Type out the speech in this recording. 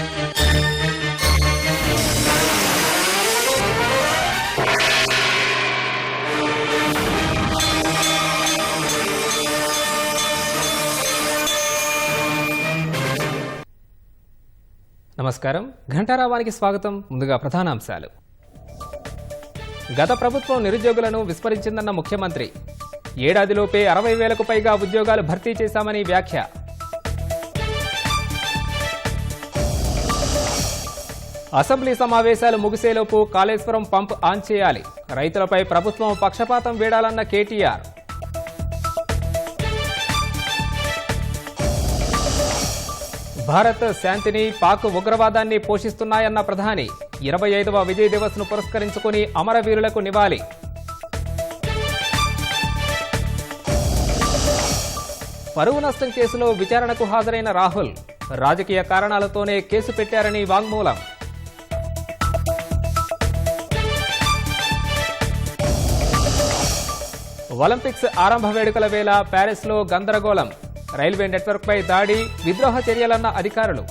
నమస్కారం. ఘంటారావానికి స్వాగతం. ముందుగా ప్రధానాంశాలు. గత ప్రభుత్వం నిరుద్యోగులను విస్మరించిందన్న ముఖ్యమంత్రి. ఏడాదిలోపే 60,000కు పైగా ఉద్యోగాలు భర్తీ చేశామని వ్యాఖ్య. అసెంబ్లీ సమావేశాలు ముగిసేలోపు కాళేశ్వరం పంప్ ఆన్ చేయాలి. రైతులపై ప్రభుత్వం పక్షపాతం వీడాలన్న కేటీఆర్. భారత్ శాంతిని, పాక్ ఉగ్రవాదాన్ని పోషిస్తున్నాయన్న ప్రధాని. 25వ విజయ్ దివస్ ను పురస్కరించుకుని అమరవీరులకు నివాళి. పరువు నష్టం కేసులో విచారణకు హాజరైన రాహుల్. రాజకీయ కారణాలతోనే కేసు పెట్టారని వాంగ్మూలం. ఒలింపిక్స్ ఆరంభ వేడుకల వేళ ప్యారిస్లో గందరగోళం. రైల్వే నెట్వర్క్పై దాడి, విద్రోహ చర్యలన్న అధికారులు.